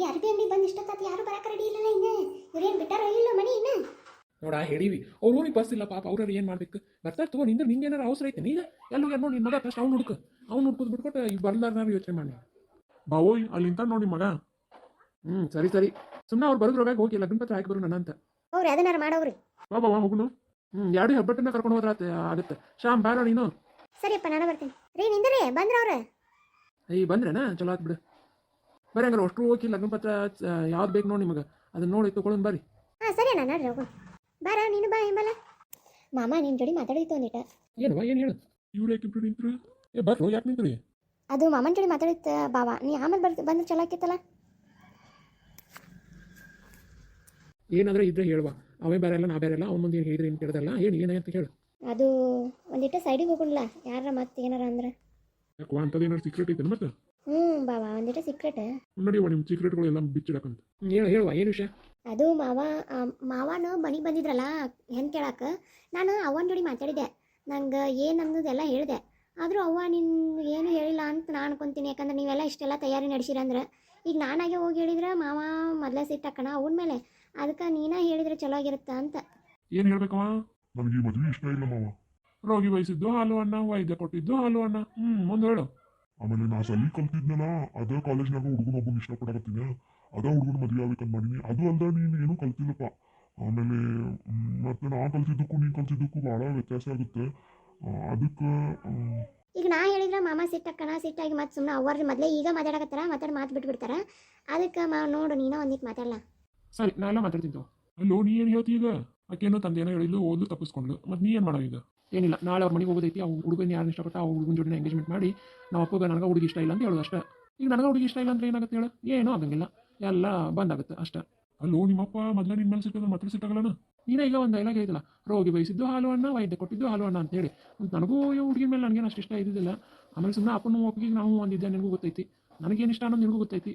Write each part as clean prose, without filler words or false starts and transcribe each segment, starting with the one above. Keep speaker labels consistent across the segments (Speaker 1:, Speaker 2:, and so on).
Speaker 1: ಈ ಅರ್ಬಿ ಅಂಗಡಿ ಬಂದು ಇಷ್ಟೊತ್ತಾತು ಯಾರು ಬರಕ ರೆಡಿ ಇಲ್ಲಲ್ಲ ಇನ್ನ ಇವ್ರೇನು ಬಿಟ್ಟಾರೋ ಇಲ್ಲೋ ಮನಿ ಇನ್ನ
Speaker 2: ನೋಡ ಹೇಳಿವಿ ಅವ್ರು ಊರಿಗೆ ಬಸ್ ಇಲ್ಲ ಪಾಪ ಅವ್ರು ಏನು ಮಾಡ್ಬೇಕು ಬರ್ತಾರೆ ತಗೋ ನಿಂದ್ರೆ ನಿಂಗೆ ಏನಾರು ಅವಸರ ಐತೆ ಈಗ ಎಲ್ಲೂ ನೋಡಿ ನಿನ್ನ ಮಗ ಫಸ್ಟ್ ಅವ್ನು ಹುಡುಕು ಅವ್ನು ಹುಡ್ಕೋದು ಬಿಟ್ಕೊಟ್ಟು ಈಗ ಬರ್ಲಾರ ಯೋಚನೆ ಮಾಡಿ
Speaker 3: ಬಾವೋಯ್ ಅಲ್ಲಿಂತ ನೋಡಿ ಮಗ.
Speaker 2: ಸರಿ ಸರಿ ಸುಮ್ಮನೆ ಅವ್ರು ಬರೋದ್ರೊಳಗೆ ಹೋಗಿ ಲಗ್ನ ಪತ್ರ ಹಾಕಿ ಬರು ನನ್ನ ಅಂತ
Speaker 1: ಅವ್ರು ಅದನ್ನಾರು ಮಾಡೋವ್ರಿ.
Speaker 3: ಬಾ ಬಾ ಹೋಗುನು.
Speaker 2: ಎರಡು ಹೆಬ್ಬಟ್ಟನ್ನ ಕರ್ಕೊಂಡು ಹೋದ್ರ ಆಗುತ್ತೆ ಶ್ಯಾಮ್ ಬಾರ ನೀನು.
Speaker 1: ಸರಿಯಪ್ಪ ನಾನು ಬರ್ತೀನಿ ರೀ ನಿಂದ್ರಿ ಬಂದ್ರ ಅವ್ರು
Speaker 2: ಬಂದ್ರೇನಾ ಚಲೋ ಆತ್ ಬಿಡು ಬರ್ರಿ ಹಂಗಾರೆ ಅಷ್ಟು ಹೋಗಿ ಲಗ್ನ ಪತ್ರ ಯಾವ್ದು ಬೇಕು ನೋಡಿ ನಿಮಗೆ ಅದನ್ನ ನೋಡಿ ತೊಗೊಳನ್ ಬರ್ರಿ.
Speaker 1: ಹಾಂ ಸರಿ ಅಣ್ಣ ನಡ್ರಿ ಹೋಗು ಬಾರ ನೀನು ಬಾ ಹಿಂಬಲ್ಲ ಮಾಮ ನಿನ್ನ ಜೋಡಿ ಮಾತಾಡಿತ್ತು ಒಂದಿಟ.
Speaker 2: ಏನವ ಏನು ಹೇಳು
Speaker 3: ಇವ್ರು ಯಾಕೆ ಇಬ್ರು ನಿಂತ್ರು? ಬರ್ರು ಯಾಕೆ ನಿಂತ್ರಿ?
Speaker 1: ಅದು ಮಾಮನ ಜೋಡಿ ಮಾತಾಡಿತ್ತು ಬಾವ ನೀ ಆಮೇಲೆ ಬಂದ್ರೆ ಚಲೋ ಆಕಿತ್ತಲ್ಲ.
Speaker 2: ಏನಾದ್ರೆ ಇದ್ರೆ ಹೇಳುವ ಅವೇ ಬೇರೆ ಅಲ್ಲ ನಾ ಬೇರೆ ಅಲ್ಲ ಅವ್ನ ಮುಂದೆ ಏನು ಹೇಳಿದ್ರೆ ಏನು ಕೇಳ್ದಲ್ಲ ಏನಂತ ಹೇಳು.
Speaker 1: ಅದು ಒಂದಿಟ್ಟು ಸೈಡಿಗೆ ಹೋಗೋಣ ಯಾರ ಮತ್ತೆ ಏನಾರ ಅಂದ್ರೆ.
Speaker 3: ಯಾಕೋ ಅಂಥದ್ದು ಏನಾರು ಸೀಕ್ರೆಟ್ ಐತೆ ಮತ್ತೆ?
Speaker 1: ಬಾವ ಒಂದಿಟ್ಟು ಸೀಕ್ರೆಟ್
Speaker 3: ನಡಿಯವ ನಿಮ್ಮ ಸೀಕ್ರೆಟ್ಗಳು ಎಲ್ಲ ಬಿಚ್ಚಿಡಕಂತ.
Speaker 2: ಹೇಳುವ ಏನು ವಿಷಯ?
Speaker 1: ಅದು ಮಾವನು ಮನೆಗೆ ಬಂದಿದ್ರಲ್ಲ ಹೆಣ್ಣು ಕೇಳಕ್ಕೆ ನಾನು ಅವನ ಜೋಡಿ ಮಾತಾಡಿದೆ. ನಂಗೆ ಏನು ಅನ್ನೋದೆಲ್ಲ ಹೇಳಿದೆ. ಆದರೂ ಅವ್ವ ನಿನ್ನ ಏನು ಹೇಳಿಲ್ಲ ಅಂತ ನಾನು ಅನ್ಕೊತೀನಿ. ಯಾಕಂದ್ರೆ ನೀವೆಲ್ಲ ಇಷ್ಟೆಲ್ಲ ತಯಾರಿ ನಡೆಸಿರಂದ್ರೆ ಈಗ ನಾನಾಗೆ ಹೋಗಿ ಹೇಳಿದ್ರೆ ಮಾವ ಮೊದಲೇ ಸಿಟ್ಟಾಕಣ ಅವನ ಮೇಲೆ. ಅದಕ್ಕೆ ನೀನೇ ಹೇಳಿದ್ರೆ ಚಲೋ ಆಗಿರುತ್ತಾ ಅಂತ.
Speaker 3: ಏನು ಹೇಳ್ಬೇಕವ? ನನಗೆ ಈ ಮದುವೆ ಇಷ್ಟ ಇಲ್ಲ ಮಾವ. ರೋಗಿ ವಹಿಸಿದ್ದು ಹಾಲು ಅಣ್ಣ, ವೈದ್ಯ ಕೊಟ್ಟಿದ್ದು ಹಾಲು ಅಣ್ಣ. ಮುಂದೆ ಹೇಳು. ಆಮೇಲೆ ನಾ ಸಲಿ ಕಲ್ತಿದ್ನಲ್ಲ ಅದೇ ಕಾಲೇಜ್ನಾಗ ಹುಡುಗನ ಒಬ್ಬನ ಇಷ್ಟಪಡಕತ್ತೀನಿ. ಅದ ಹುಡುಗನ ಮದುವೆ ಆಗ್ಬೇಕಂತ ಮಾಡೀನಿ. ಅದು ಅಲ್ದ ನೀನು ಏನೂ ಕಲ್ತಿಲ್ಲಪ್ಪ. ಆಮೇಲೆ ಮತ್ತೆ ನಾ ಕಲ್ತಿದ್ದಕ್ಕೂ ನೀನು ಕಲ್ತಿದ್ದಕ್ಕೂ ಭಾಳ ವ್ಯತ್ಯಾಸ ಆಗುತ್ತೆ. ಅದಕ್ಕೆ
Speaker 1: ಈಗ ನಾ ಹೇಳಿದ್ರೆ ಮಾಮ ಸಿಟ್ಟಾಕಣ ಸಿಟ್ಟಾಗಿ ಮತ್ತೆ ಸುಮ್ಮನೆ ಅವ್ರ ಮೊದಲೇ ಈಗ ಮಾತಾಡಕತ್ತಾರ ಮಾತು ಬಿಟ್ಬಿಡ್ತಾರ. ಅದಕ್ಕೆ ನೋಡು ನೀನೋ ಒಂದಿಟ್ಟು ಮಾತಾಡಲ್ಲ.
Speaker 2: ಸರಿ ನಾ ಎಲ್ಲ ಮಾತಾಡ್ತಿದ್ದು.
Speaker 3: ಅಲ್ಲೋ ನೀ ಏನು ಹೇಳ್ತಿ ಈಗ? ಆಕೇನೋ ತಂದೆನೋ ಹೇಳಿದ್ಲು ಓದ್ಲು ತಪ್ಪಿಸ್ಕೊಂಡ್ಲು. ಮತ್ತೆ ನೀ ಏನು ಮಾಡೋ ಈಗ?
Speaker 2: ಏನಿಲ್ಲ ನಾಳೆ ಅವ್ರ ಮನೆಗೆ ಹೋಗೋದೈತಿ. ಅವ್ರು ಹುಡುಗನ ಯಾರು ಇಷ್ಟಪಟ್ಟ ಅವ್ರ ಹುಡುಗನ ಜೋಡಿನ ಎಂಗೇಜ್ಮೆಂಟ್ ಮಾಡಿ ನಾವು ಅಪ್ಪಗೆ ನನಗೆ ಹುಡುಗಿ ಇಷ್ಟ ಇಲ್ಲ ಅಂತ ಹೇಳೋದು ಅಷ್ಟೇ. ಈಗ ನನಗೆ ಹುಡುಗಿ ಇಷ್ಟ ಇಲ್ಲ ಅಂದ್ರೆ ಏನಾಗುತ್ತೆ ಹೇಳು? ಏನೂ ಆಗಂಗಿಲ್ಲ, ಎಲ್ಲ ಬಂದಾಗುತ್ತೆ ಅಷ್ಟೇ.
Speaker 3: ಅಲ್ಲೋ ನಿಮ್ಮಪ್ಪ ಮೊದಲೇ ನಿನ್ನ ಮೇಲೆ ಸಿಕ್ಕಿದ್ರೆ ಮತ್ತೆ ಸಿಟ್ಟಾಗಲ್ಲ?
Speaker 2: ನೀನೇ ಈಗ ಒಂದು ಡೈಲಾಗ್ ಹೇಳಿದಲ್ಲ, ರೋಗಿ ಬಯಸಿದ್ದು ಹಾಲು ಅಣ್ಣ, ವೈದ್ಯ ಕೊಟ್ಟಿದ್ದು ಹಾಲು ಅಣ್ಣ ಅಂತೇಳಿ. ಮತ್ತು ನನಗೂ ಹುಡುಗಿನ ಮೇಲೆ ನನಗೇನು ಅಷ್ಟು ಇಷ್ಟ ಇದ್ದಿದ್ದಿಲ್ಲ. ಆಮೇಲೆ ಸುಮ್ಮನೆ ಅಪ್ಪನ ಒಪ್ಪಿಗೆ ನಾವು ಒಂದಿದ್ದೆ, ನಿನಗೂ ಗೊತ್ತೈತಿ ನನಗೇನು ಇಷ್ಟ ಅನ್ನೋದು ನಿನಗೂ ಗೊತ್ತೈತಿ.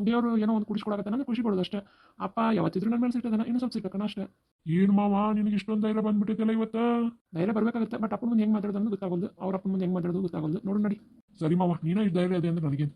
Speaker 2: ದೇವರು ಏನೋ ಒಂದು ಕುಡಿಸ್ಕೊಡಕತ್ತ ನನಗೆ ಖುಷಿ ಪಡೋದು ಅಷ್ಟೇ. ಅಪ್ಪ ಯಾವತ್ತಿದ್ರು ನನ್ನ ಮೇಲೆ ಸಿಟ್ಟದನ, ಇನ್ನೂ ಸ್ವಲ್ಪ ಸಿಟ್ಟಕಣ ಅಷ್ಟೇ.
Speaker 3: ಏನು ಮಾವ ನಿನಗೆ ಇಷ್ಟೊಂದು ಧೈರ್ಯ ಬಂದ್ಬಿಟ್ಟಿದ್ದಲ್ಲ ಇವತ್ತು?
Speaker 2: ಧೈರ್ಯ ಬರಬೇಕಾಗುತ್ತೆ, ಬಟ್ ಅಪ್ಪನ ಮುಂದೆ ಹೆಂಗೆ ಮಾತಾಡೋದು ಗೊತ್ತಾಗೋದು, ಅವ್ರ ಅಪ್ಪನ ಮುಂದೆ ಹೆಂಗೆ ಮಾತಾಡೋದು ಗೊತ್ತಾಗೋದು. ನೋಡು ನಡಿ.
Speaker 3: ಸರಿ ಮಾವ ನೀನೇ ಇಷ್ಟು ಧೈರ್ಯ ಇದೆ ಅಂದ್ರೆ ನನಗೇನು